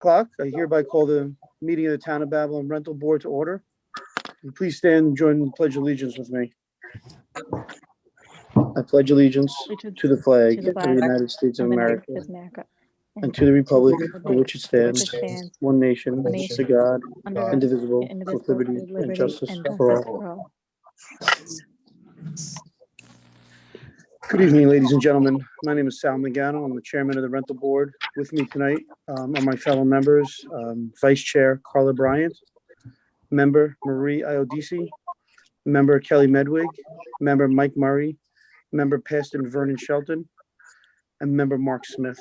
o'clock. I hereby call the meeting of the Town of Babylon Rental Board to order. Please stand and join the Pledge of Allegiance with me. I pledge allegiance to the flag of the United States of America and to the republic for which it stands, one nation, under God, indivisible, with liberty and justice for all. Good evening, ladies and gentlemen. My name is Sal Nagano. I'm the chairman of the rental board. With me tonight are my fellow members, Vice Chair Carla Bryant, member Marie Iodisi, member Kelly Medwig, member Mike Murray, member Paston Vernon Shelton, and member Mark Smith.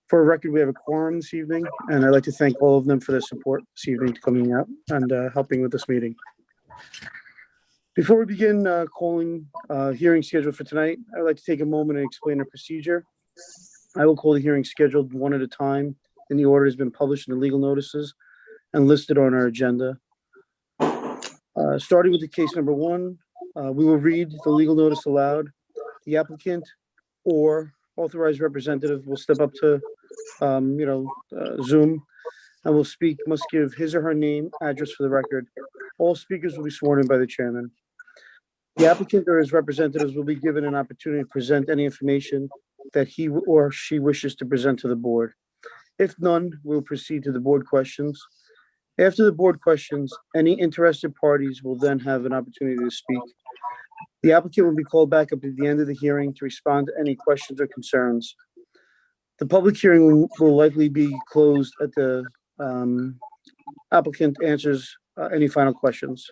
For a record, we have a quorum this evening, and I'd like to thank all of them for their support this evening, coming out and helping with this meeting. Before we begin calling hearing scheduled for tonight, I'd like to take a moment and explain the procedure. I will call the hearing scheduled one at a time, and the order has been published in the legal notices and listed on our agenda. Starting with the case number one, we will read the legal notice aloud. The applicant or authorized representative will step up to Zoom and will speak, must give his or her name, address for the record. All speakers will be sworn in by the chairman. The applicant or his representatives will be given an opportunity to present any information that he or she wishes to present to the board. If none, we'll proceed to the board questions. After the board questions, any interested parties will then have an opportunity to speak. The applicant will be called back up at the end of the hearing to respond to any questions or concerns. The public hearing will likely be closed at the applicant answers any final questions.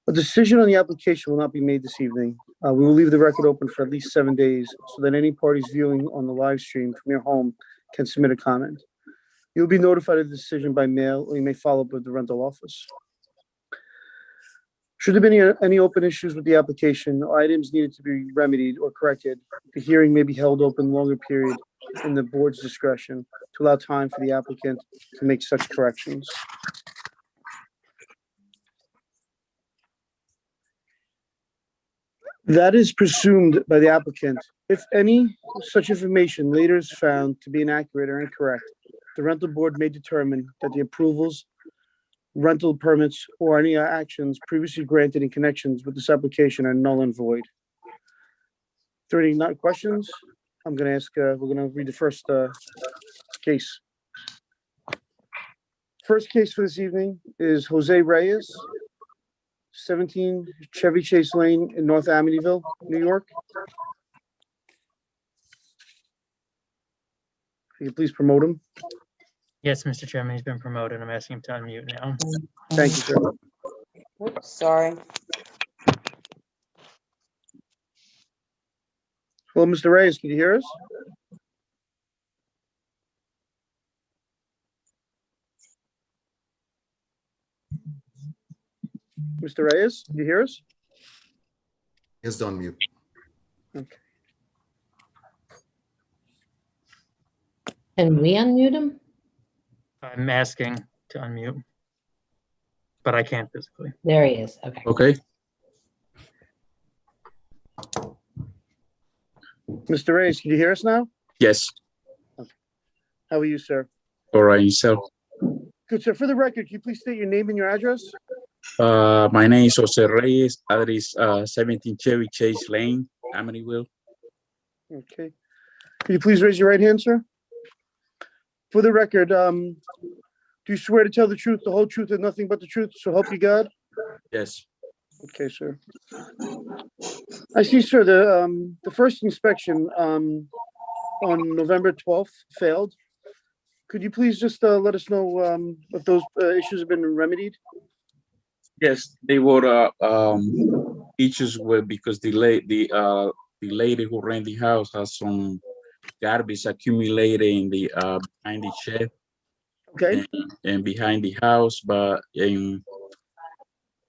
A decision on the application will not be made this evening. We will leave the record open for at least 7 days so that any parties viewing on the live stream from your home can submit a comment. You'll be notified of the decision by mail, or you may follow up with the rental office. Should there be any open issues with the application or items needed to be remedied or corrected, the hearing may be held open longer period in the board's discretion to allow time for the applicant to make such corrections. That is presumed by the applicant. If any such information later is found to be inaccurate or incorrect, the rental board may determine that the approvals, rental permits, or any actions previously granted in connections with this application are null and void. If there are any questions, I'm going to ask, we're going to read the first case. First case for this evening is Jose Reyes, 17 Chevy Chase Lane in North Amityville, New York. Can you please promote him? Yes, Mr. Chairman, he's been promoted. I'm asking him to unmute now. Thank you, sir. Oops, sorry. Hello, Mr. Reyes, can you hear us? Mr. Reyes, can you hear us? Yes, on mute. Okay. Can we unmute him? I'm asking to unmute, but I can't physically. There he is. Okay. Okay. Mr. Reyes, can you hear us now? Yes. How are you, sir? All right. Yourself. Good, sir. For the record, can you please state your name and your address? My name is Jose Reyes. Address 17 Chevy Chase Lane, Amityville. Okay. Can you please raise your right hand, sir? For the record, do you swear to tell the truth, the whole truth, and nothing but the truth, so help you God? Yes. Okay, sir. I see, sir, the first inspection on November 12th failed. Could you please just let us know if those issues have been remedied? Yes, they were issues with because the lady who ran the house has some garbage accumulated in the behind the shed. Okay. And behind the house, but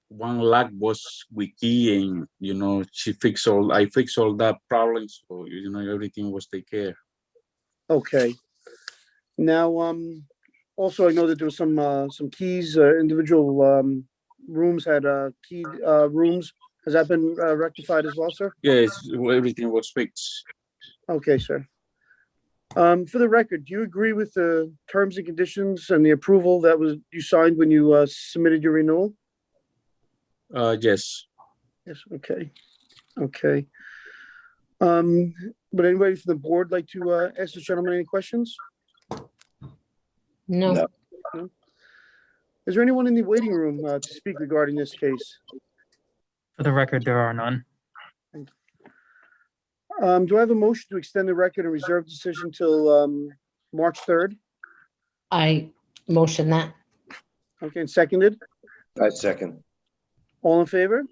one lock was with key, and I fixed all that problem, so everything was taken care. Okay. Now, also I know that there was some keys, individual rooms had keyed rooms. Has that been rectified as well, sir? Yes, everything was fixed. Okay, sir. For the record, do you agree with the terms and conditions and the approval that you signed when you submitted your renewal? Yes. Yes, okay, okay. Would anybody from the board like to ask this gentleman any questions? No. Is there anyone in the waiting room to speak regarding this case? For the record, there are none. Do I have a motion to extend the record and reserve decision till March 3rd? I motion that. Okay, and seconded? I second. All in favor?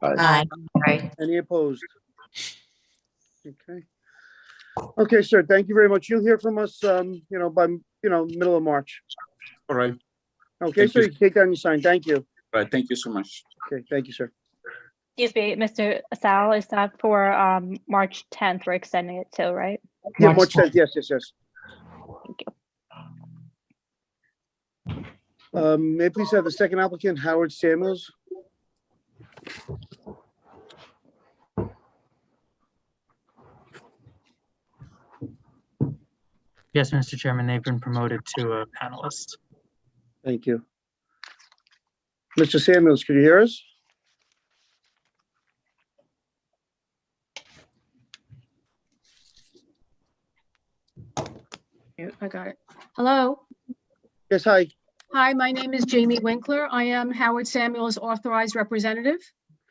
Aye. Any opposed? Okay. Okay, sir, thank you very much. You'll hear from us, by, middle of March. All right. Okay, Thank sir, you. you can take down your sign. Thank you. All right. Thank you so much. Okay, thank you, sir. Excuse me, Mr. Sal, is that for March 10th? We're extending it till, right? Yeah, March March 10th, yes. Thank you. May I please have the second applicant, Howard Samuels? Yes, Mr. Chairman, they've been promoted to a panelist. Thank you. Mr. Samuels, could you hear us? I got it. Hello. Yes, hi. Hi, my name is Jamie Winkler. I am Howard Samuel's authorized representative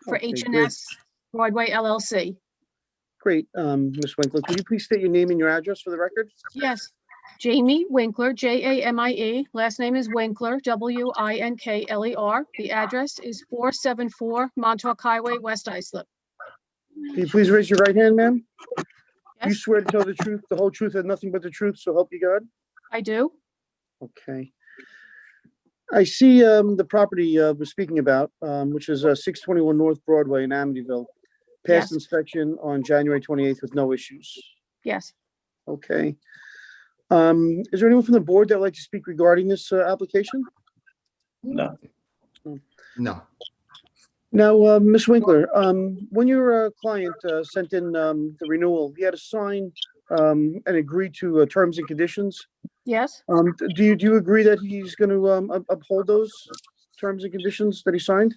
for Okay, H&S Broadway LLC. Great, Ms. Winkler, could you please state your name and your address for the record? Yes, Jamie Winkler, Jamie. Last name is Winkler, Winkler. The address is 474 Montauk Highway, West Islip. Can you please raise your right hand, ma'am? You Yes, swear to tell the truth, the whole truth, and nothing but the truth, so help you God? I do. Okay. I see the property we're speaking about, which is 621 North Broadway in Amityville. Passed Yes. inspection on January 28th with no issues. Yes. Okay. Is there anyone from the board that would like to speak regarding this application? No. No. Now, Ms. Winkler, when your client sent in the renewal, he had to sign and agree to terms and conditions. Yes. Do you agree that he's going to uphold those terms and conditions that he signed?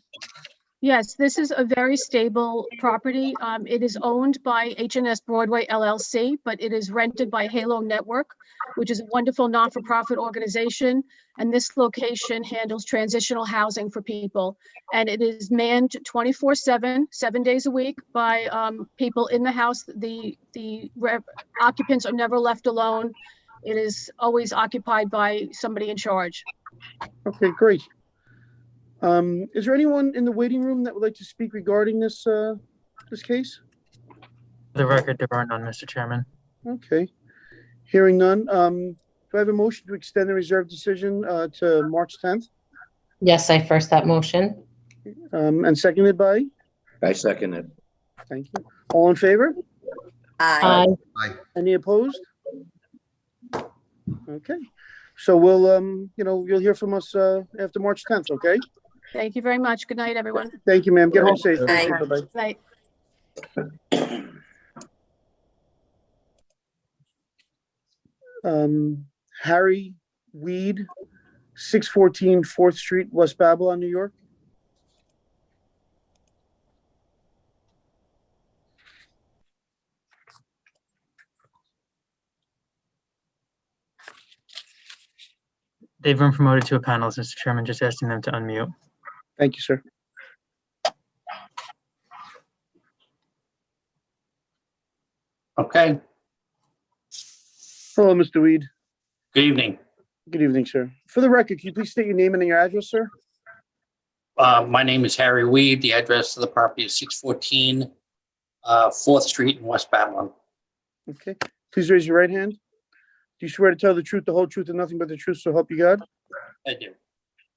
Yes, this is a very stable property. It is owned by H&S Broadway LLC, but it is rented by Halo Network, which is a wonderful not-for-profit organization. And this location handles transitional housing for people. And it is manned 24/7, 7 days a week by people in the house. The occupants are never left alone. It is always occupied by somebody in charge. Okay, great. Is there anyone in the waiting room that would like to speak regarding this case? For the record, there are none, Mr. Chairman. Okay. Hearing none, do I have a motion to extend the reserved decision to March 10th? Yes, I first that motion. And seconded by? I second it. Thank you. All in favor? Aye. Any opposed? Okay. So we'll, you'll hear from us after March 10th, okay? Thank you very much. Good night, everyone. Thank you, ma'am. Get home safe. Thank you. Aye. Bye-bye. Night. Harry Weed, 614 4th Street, West Babylon, New York. They've been promoted to a panelist, Mr. Chairman, just asking them to unmute. Thank you, sir. Okay, Hello, Mr. Weed. good evening. Good evening, sir. For the record, can you please state your name and your address, sir? My name is Harry Weed. The address of the property is 614 4th Street in West Babylon. Okay. Please raise your right hand. Do you swear to tell the truth, the whole truth, and nothing but the truth, so help you God? I do.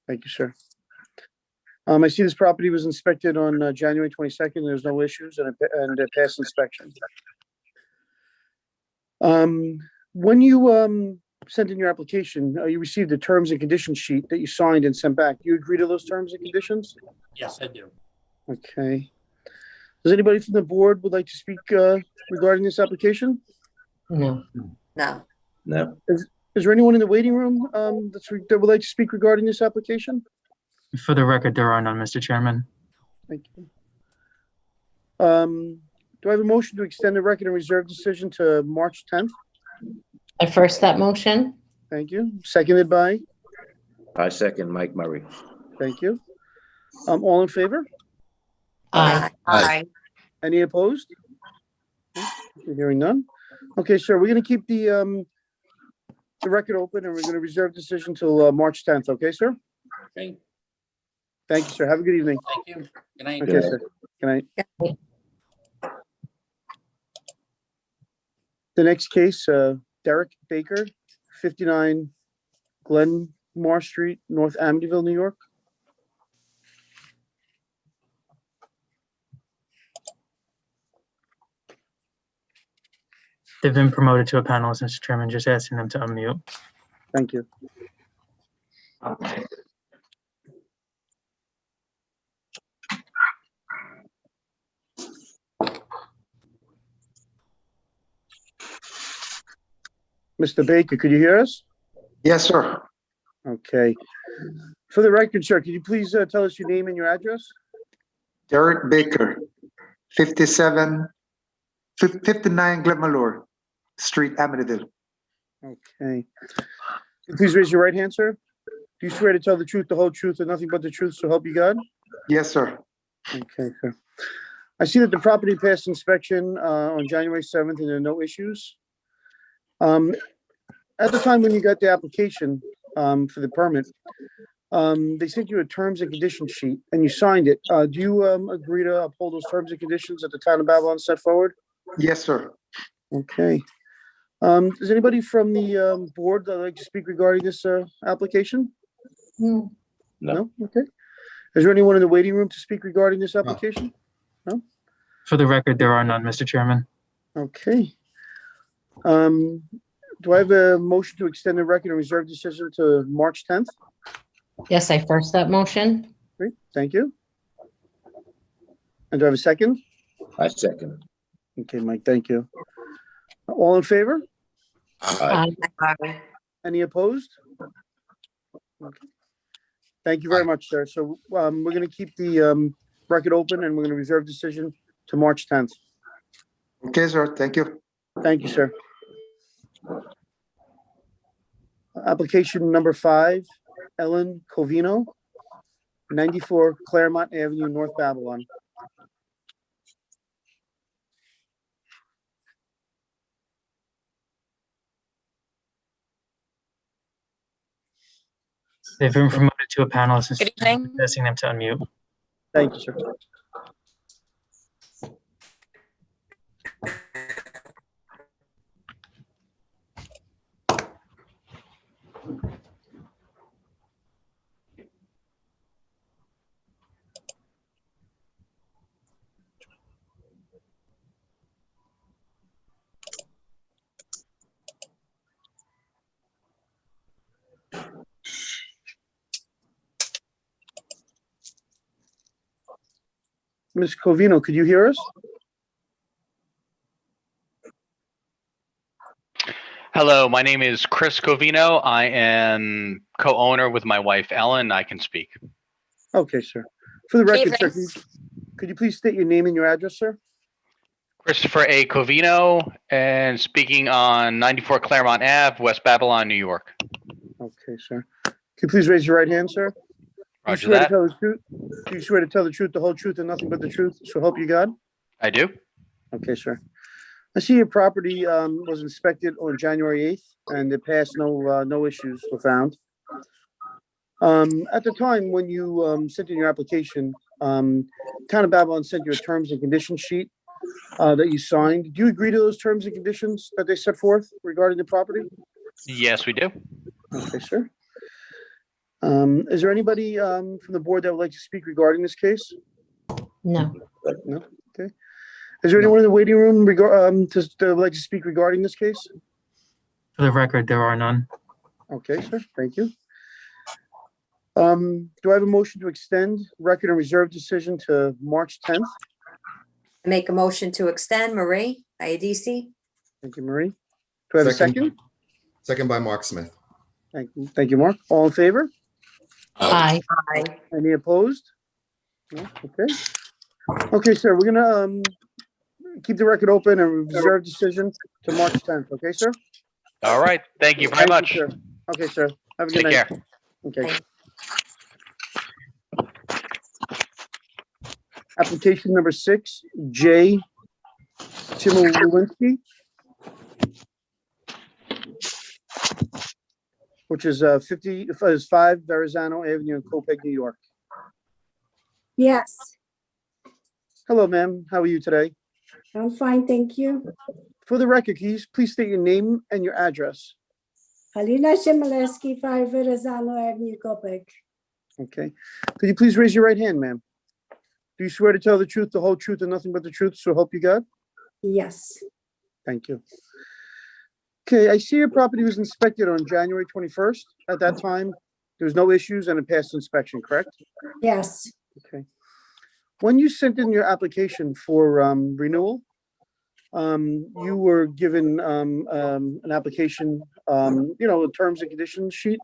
Thank you, sir. I see this property was inspected on January 22nd. There's no issues and it passed inspection. When you sent in your application, you received a terms and conditions sheet that you signed and sent back. Do you agree to those terms and conditions? Yes, I do. Okay. Does anybody from the board would like to speak regarding this application? No. No. No. Is there anyone in the waiting room that would like to speak regarding this application? For the record, there are none, Mr. Chairman. Thank you. Do I have a motion to extend the record and reserve decision to March 10th? I first that motion. Thank you. Seconded by? I second Mike Murray. Thank you. All in favor? Aye. Aye. Any opposed? Hearing none. Okay, sir, we're gonna keep the record open and we're gonna reserve decision till March 10th, okay, sir? Okay, Thank you, sir. Have a good evening. thank you. Good night. Okay, sir. Good night. The next case, Derek Baker, 59 Glenmore Street, North Amityville, New York. They've been promoted to a panelist, Mr. Chairman, just asking them to unmute. Thank you. Mr. Baker, could you hear us? Yes, sir. Okay. For the record, sir, could you please tell us your name and your address? Derek Baker, 59 Glenmalure Street, Amityville. Okay. Please raise your right hand, sir. Do you swear to tell the truth, the whole truth, and nothing but the truth, so help you God? Yes, sir. Okay, sir. I see that the property passed inspection on January 7th and there are no issues. At the time when you got the application for the permit, they sent you a terms and conditions sheet and you signed it. Do you agree to uphold those terms and conditions that the town of Babylon set forward? Yes, sir. Okay. Does anybody from the board that would like to speak regarding this application? No. No? Okay. Is there anyone in the waiting room to speak regarding this application? For the record, there are none, Mr. Chairman. Okay. Do I have a motion to extend the record and reserve decision to March 10th? Yes, I first that motion. Great, thank you. And do I have a second? I second. Okay, Mike, thank you. All in favor? Aye. Any opposed? Okay. Thank you very much, sir. So we're going to keep the record open and we're going to reserve decision to March 10th. Okay, sir. Thank you. Thank you, sir. Application number 5, Ellen Covino, 94 Claremont Avenue, North Babylon. They've been promoted to a panelist, Mr. Good Chairman, evening. just asking them to unmute. Thank you, sir. Ms. Covino, could you hear us? Hello, my name is Chris Covino. I am co-owner with my wife, Ellen. I can speak. Okay, sir. For the record, sir, Evening. could you please state your name and your address, sir? Christopher A. Covino, and speaking on 94 Claremont Ave, West Babylon, New York. Okay, sir. Could you please raise your right hand, sir? Do you Roger swear to that. tell the truth? Do you swear to tell the truth, the whole truth, and nothing but the truth, so help you God? I do. Okay, sir. I see your property was inspected on January 8th, and it passed, no issues were found. At the time when you sent in your application, Town of Babylon sent you a terms and conditions sheet that you signed. Do you agree to those terms and conditions that they set forth regarding the property? Yes, we do. Okay, sir. Is there anybody from the board that would like to speak regarding this case? No. No? Okay. Is there anyone in the waiting room that would like to speak regarding this case? For the record, there are none. Okay, sir, thank you. Do I have a motion to extend record and reserve decision to March 10th? Make a motion to extend, Marie Iadisi. Thank you, Marie. Do I have a second? Second by Mark Smith. Thank you, Mark. All in favor? Aye. Any opposed? No? Okay. Okay, sir, we're gonna keep the record open and reserve decision to March 10th. Okay, sir? All right. Thank you very much. sir. Okay, sir. Have a good Take night. care. Okay. Application number 6, J. Timowinski, which is 5 Verrazano Avenue in Copeg, New York. Yes, Hello, ma'am. How are you today? I'm fine, thank you. For the record, can you please state your name and your address? Halina Shimaleski, 5 Verrazano Avenue, Copec. Okay. Could you please raise your right hand, ma'am? Do you swear to tell the truth, the whole truth, and nothing but the truth, so help you God? Yes, Thank you. Okay, I see your property was inspected on January 21st. At that time, there was no issues and it passed inspection, correct? yes, Okay. When you sent in your application for renewal, you were given an application, a terms and conditions sheet.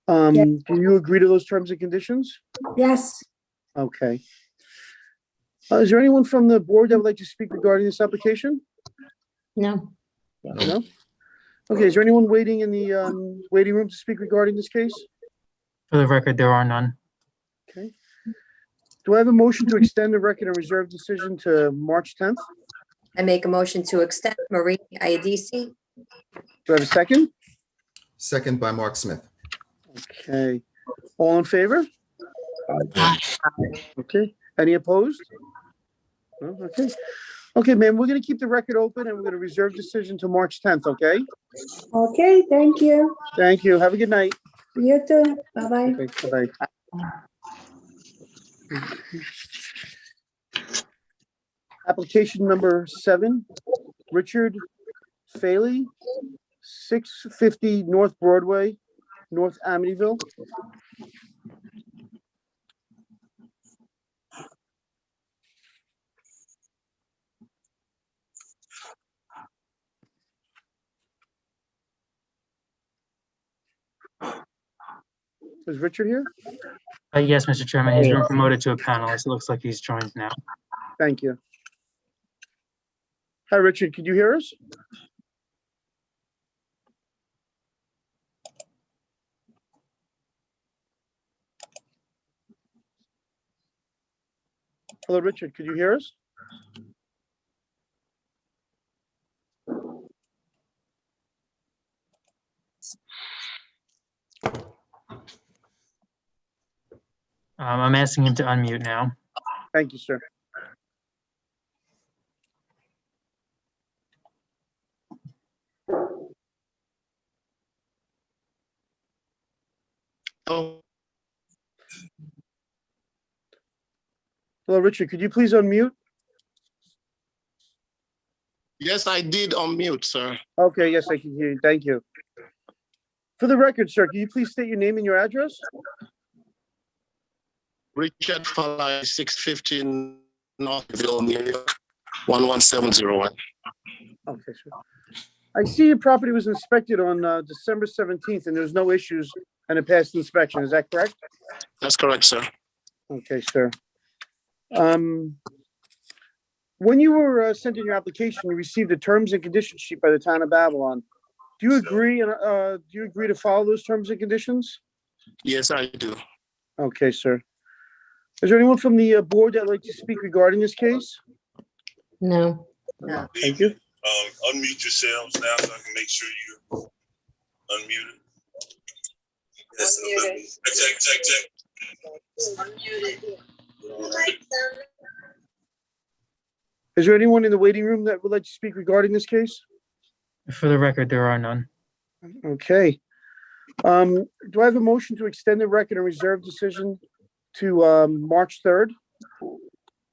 Do you agree to those terms and conditions? yes. Okay. Is there anyone from the board that would like to speak regarding this application? No. No? Okay, is there anyone waiting in the waiting room to speak regarding this case? For the record, there are none. Okay. Do I have a motion to extend the record and reserve decision to March 10th? I make a motion to extend Marie Iadisi. Do I have a second? Second by Mark Smith. Okay. All in favor? Okay. Any opposed? No? Okay. Okay, ma'am, we're gonna keep the record open and we're gonna reserve decision to March 10th, okay? Okay, thank you. Thank you. Have a good night. You too. Bye-bye. Okay, bye-bye. Application number 7, Richard Faley, 650 North Broadway, North Amityville. Is Richard here? Yes, Mr. Chairman, he's been promoted to a panelist. It looks like he's joined now. Thank you. Hi, Richard. Could you hear us? Hello, Richard. Could you hear us? I'm asking him to unmute now. Thank you, sir. Oh, Hello, Richard. Could you please unmute? yes, I did unmute, sir. Okay, yes, I can hear you. Thank you. For the record, sir, can you please state your name and your address? Richard Fallai, 615 Northville, New York, 11701. Okay, sir. I see your property was inspected on December 17th and there was no issues and it passed inspection. Is that correct? That's correct, sir. Okay, sir. When you were sent in your application, you received a terms and conditions sheet by the town of Babylon. Do you agree to follow those terms and conditions? Yes, I do. Okay, sir. Is there anyone from the board that would like to speak regarding this case? No. No. Thank you. Unmute yourselves now so I can make sure you're unmuted. Yes, check. Is there anyone in the waiting room that would like to speak regarding this case? For the record, there are none. Okay. Do I have a motion to extend the record and reserve decision to March 3rd?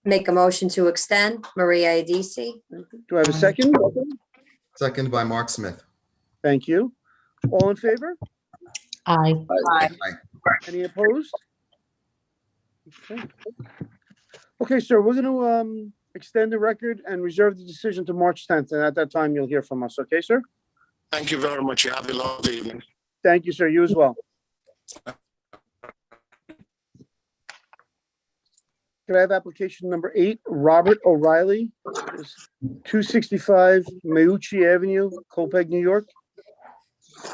Make a motion to extend Marie Iadisi. Do I have a second? Second by Mark Smith. Thank you. All in favor? Aye. Aye. Any opposed? Okay. Okay, sir, we're gonna extend the record and reserve the decision to March 10th, and at that time, you'll hear from us. Okay, sir? Thank you very much. You have a lovely evening. Thank you, sir. You as well. Could I have application number 8, Robert O'Reilly, 265 Meucci Avenue, Colpeg, New York?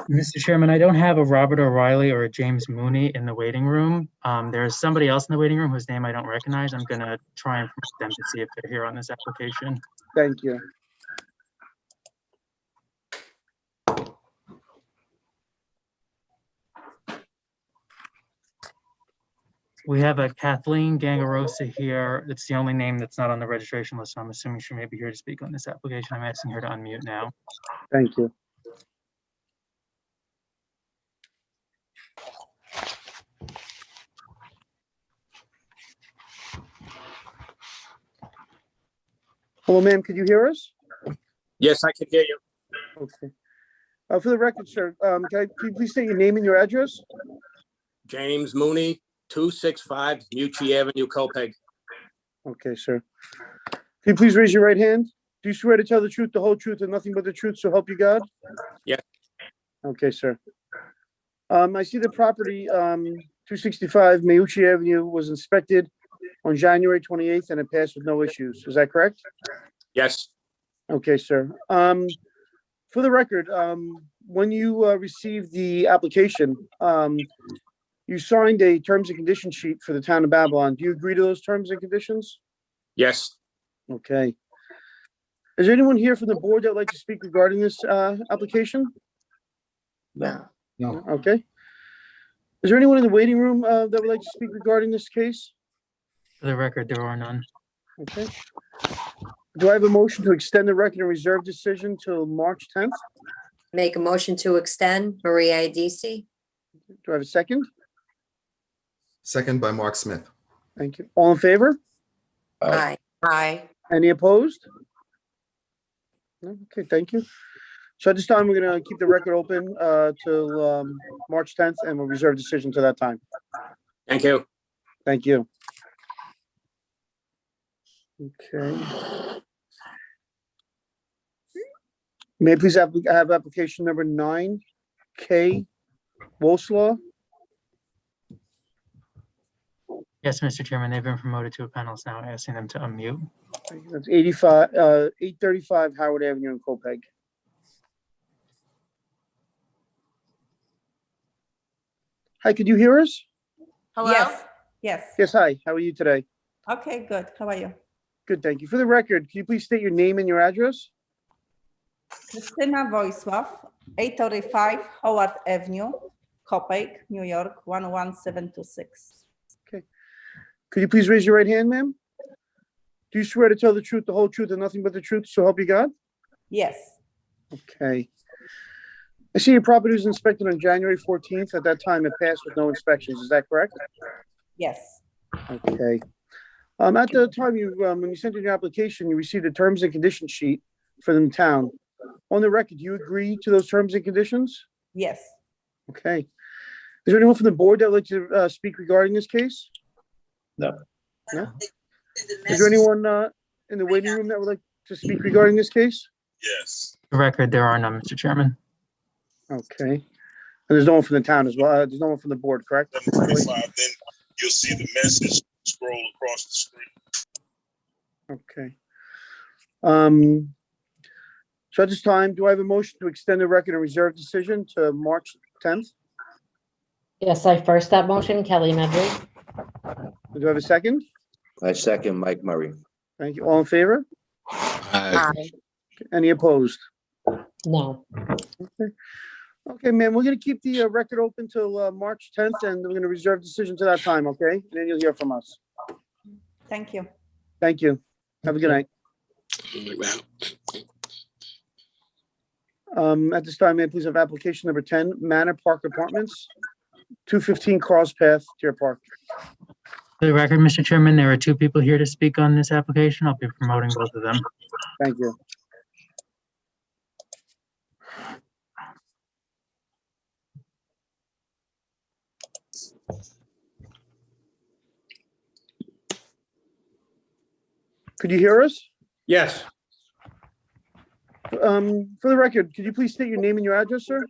Mr. Chairman, I don't have a Robert O'Reilly or a James Mooney in the waiting room. There is somebody else in the waiting room whose name I don't recognize. I'm gonna try and promote them to see if they're here on this application. Thank you. We have a Kathleen Gangarosa here. It's the only name that's not on the registration list, so I'm assuming she may be here to speak on this application. I'm asking her to unmute now. Thank you. Hello, ma'am. Could you hear us? Yes, I can hear you. Okay. For the record, sir, can you please state your name and your address? James Mooney, 265 Meucci Avenue, Colpeg. Okay, sir. Can you please raise your right hand? Do you swear to tell the truth, the whole truth, and nothing but the truth, so help you God? Yes. Okay, sir. I see the property, 265 Meucci Avenue was inspected on January 28th, and it passed with no issues. Is that correct? Yes. Okay, sir. For the record, when you received the application, you signed a terms and conditions sheet for the town of Babylon. Do you agree to those terms and conditions? Yes. Okay. Is there anyone here from the board that would like to speak regarding this application? No. No. Okay. Is there anyone in the waiting room that would like to speak regarding this case? For the record, there are none. Okay. Do I have a motion to extend the record and reserve decision till March 10th? Make a motion to extend, Maria Adisi. Do I have a second? Second by Mark Smith. Thank you. All in favor? Aye. Aye. Any opposed? No? Okay, thank you. So at this time, we're gonna keep the record open till March 10th, and we'll reserve decision to that time. Thank you. Thank you. Okay. May I please have application number 9K Woslaw? Yes, Mr. Chairman, they've been promoted to a panelist now, asking them to unmute. That's 835 Howard Avenue in Colpeg. Hi, could you hear us? Hello? Yes. Yes, hi. How are you today? Okay, good. How are you? Good, thank you. For the record, can you please state your name and your address? Christina Voislav, 835 Howard Avenue, Copake, New York, 11726. Okay. Could you please raise your right hand, ma'am? Do you swear to tell the truth, the whole truth, and nothing but the truth, so help you God? Yes. Okay. I see your property was inspected on January 14th. At that time, it passed with no inspections. Is that correct? Yes. Okay. At the time when you sent in your application, you received a terms and conditions sheet for the town. On the record, do you agree to those terms and conditions? Yes. Okay. Is there anyone from the board that would like to speak regarding this case? No. No? Is there anyone in the waiting room that would like to speak regarding this case? Yes. For the record, there are none, Mr. Chairman. Okay. And there's no one from the town as well. There's no one from the board, correct? 7:45, then you'll see the message scroll across the screen. Okay. So at this time, do I have a motion to extend the record and reserve decision to March 10th? Yes, I first that motion, Kelly Medley. Do I have a second? I second Mike Murray. Thank you. All in favor? Aye. Any opposed? No. Okay. Okay, ma'am, we're gonna keep the record open till March 10th, and we're gonna reserve decision to that time, okay? And then you'll hear from us. Thank you. Thank you. Have a good night. At this time, may I please have application number 10, Manor Park Apartments, 215 Cross Path, Deer Park. For the record, Mr. Chairman, there are two people here to speak on this application. I'll be promoting both of them. Thank you. Could you hear us? Yes. For the record, could you please state your name and your address, sir?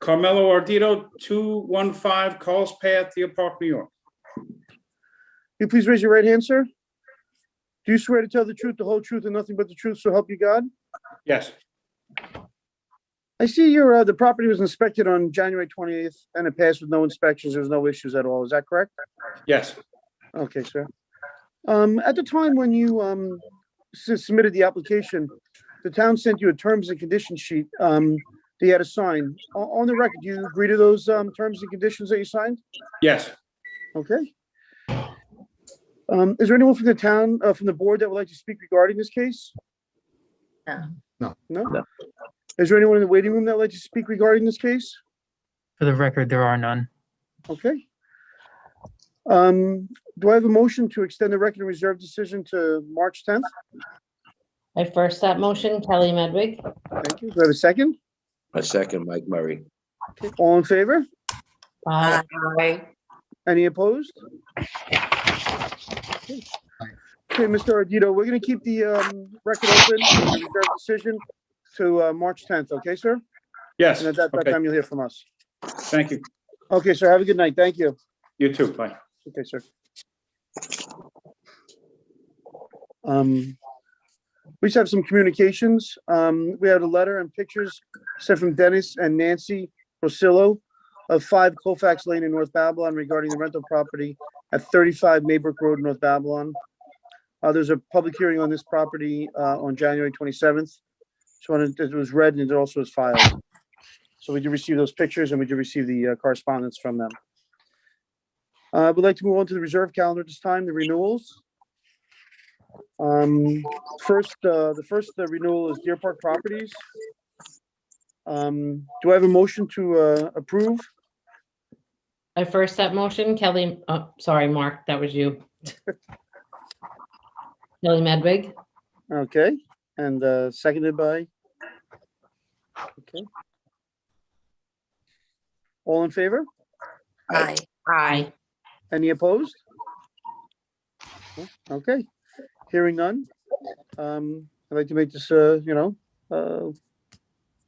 Carmelo Ardito, 215 Carl's Path, Deer Park, New York. Can you please raise your right hand, sir? Do you swear to tell the truth, the whole truth, and nothing but the truth, so help you God? Yes. I see your the property was inspected on January 28th, and it passed with no inspections. There's no issues at all. Is that correct? Yes. Okay, sir. At the time when you submitted the application, the town sent you a terms and conditions sheet that you had to sign. On the record, do you agree to those terms and conditions that you signed? Yes. Okay. Is there anyone from the town, from the board that would like to speak regarding this case? No. No? Is there anyone in the waiting room that would like to speak regarding this case? For the record, there are none. Okay. Do I have a motion to extend the record and reserve decision to March 10th? I first that motion, Kelly Medwig. Thank you. Do I have a second? I second Mike Murray. Okay. All in favor? Aye. Any opposed? Okay, Mr. Ardito, we're going to keep the record open and the reserve decision to March 10th, okay, sir? Yes. And at that Okay. time, you'll hear from us. Thank you. Okay, sir, have a good night. Thank you. You too. Bye. Okay, sir. We just have some communications. We had a letter and pictures sent from Dennis and Nancy Rosillo of 5 Colfax Lane in North Babylon regarding the rental property at 35 Maybrook Road, North Babylon. There's a public hearing on this property on January 27th. So it was read and it also was filed. So we did receive those pictures and we did receive the correspondence from them. We'd like to move on to the reserve calendar at this time, the renewals. The first renewal is Deer Park Properties. Do I have a motion to approve? I first that motion, Kelly, sorry, Mark, that was you. Kelly Medwig. Okay, and seconded by? Okay. All in favor? Aye. Aye. Any opposed? Okay, hearing none. I'd like to make this, that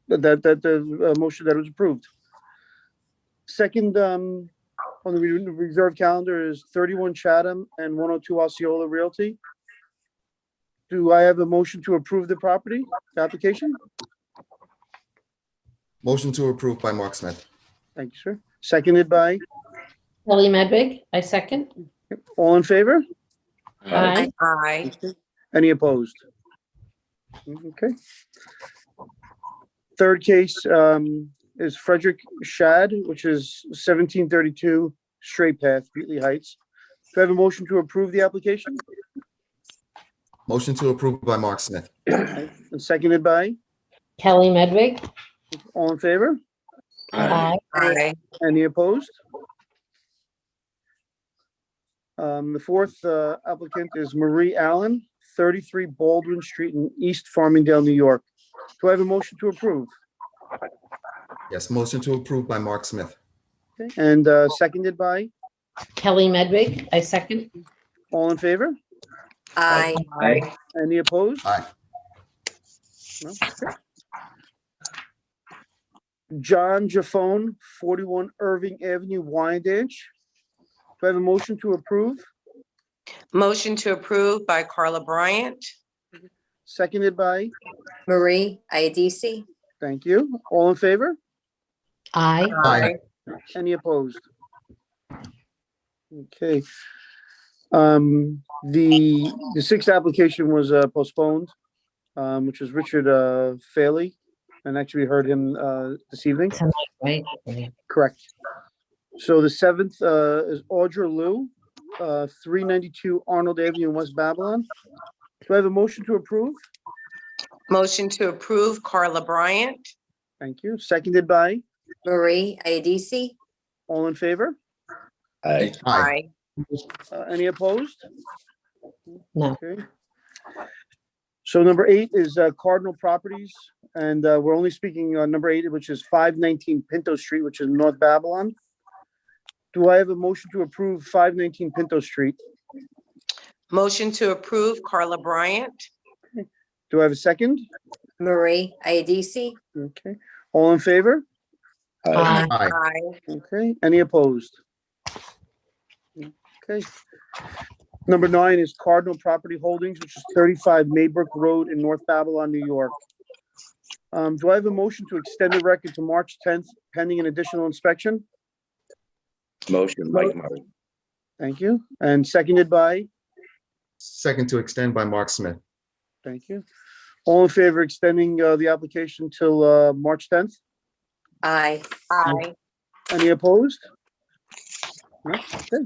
the motion that was approved. Second, on the reserve calendar is 31 Chatham and 102 Osceola Realty. Do I have a motion to approve the property, the application? Motion to approve by Mark Smith. Thank you, sir. Seconded by? Kelly Medwig, I second. All in favor? Aye. Aye. Any opposed? Okay. Third case is Frederick Shad, which is 1732 Straight Path, Wheatley Heights. Do I have a motion to approve the application? Motion to approve by Mark Smith. And seconded by? Kelly Medwig. All in favor? Aye. Aye. Any opposed? The fourth applicant is Marie Allen, 33 Baldwin Street in East Farmingdale, New York. Do I have a motion to approve? Yes, motion to approve by Mark Smith. Okay. And seconded by? Kelly Medwig, I second. All in favor? Aye. Any opposed? Aye. No? Okay. John Jaffone, 41 Irving Avenue, Wyandanch. Do I have a motion to approve? Motion to approve by Carla Bryant. Seconded by? Marie Iadisi. Thank you. All in favor? Aye. Aye. Any opposed? Okay. The sixth application was postponed, which was Richard Faley, and actually we heard him this evening. Tonight, right? Correct. So the seventh is Audra Liu, 392 Arnold Avenue in West Babylon. Do I have a motion to approve? Motion to approve Carla Bryant. Thank you. Seconded by? Marie Iadisi. All in favor? Aye. Aye. Any opposed? No. Okay. So number 8 is Cardinal Properties, and we're only speaking on number 8, which is 519 Pinto Street, which is North Babylon. Do I have a motion to approve 519 Pinto Street? Motion to approve, Carla Bryant. Do I have a second? Marie Iadisi. Okay. All in favor? Aye. Okay. Any opposed? Okay. Number 9 is Cardinal Property Holdings, which is 35 Maybrook Road in North Babylon, New York. Do I have a motion to extend the record to March 10th pending an additional inspection? Motion, Mike Murray. Thank you. And seconded by? Second to extend by Mark Smith. Thank you. All in favor of extending the application till March 10th? Aye. Aye. Any opposed? No? Okay.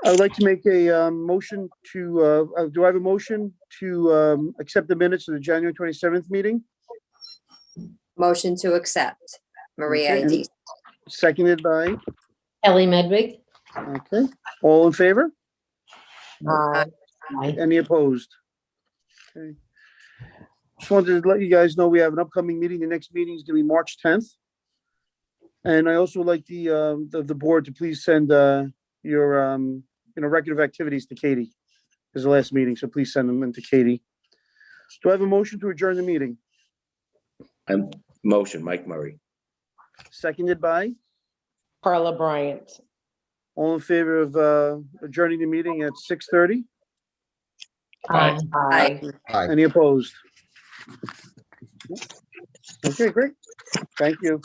I would like to make a motion to, do I have a motion to accept the minutes of the January 27th meeting? Motion to accept. Marie Okay, and Iadisi. seconded by? Kelly Medwig. Okay. All in favor? Aye. Any opposed? Okay. Just wanted to let you guys know we have an upcoming meeting. The next meeting is going to be March 10th. And I also would like the board to please send your record of activities to Katie. This is the last meeting, so please send them in to Katie. Do I have a motion to adjourn the meeting? Motion, Mike Murray. Seconded by? Carla Bryant. All in favor of adjourning the meeting at 6:30? Aye. Aye. Aye. Any opposed? Okay, great. Thank you.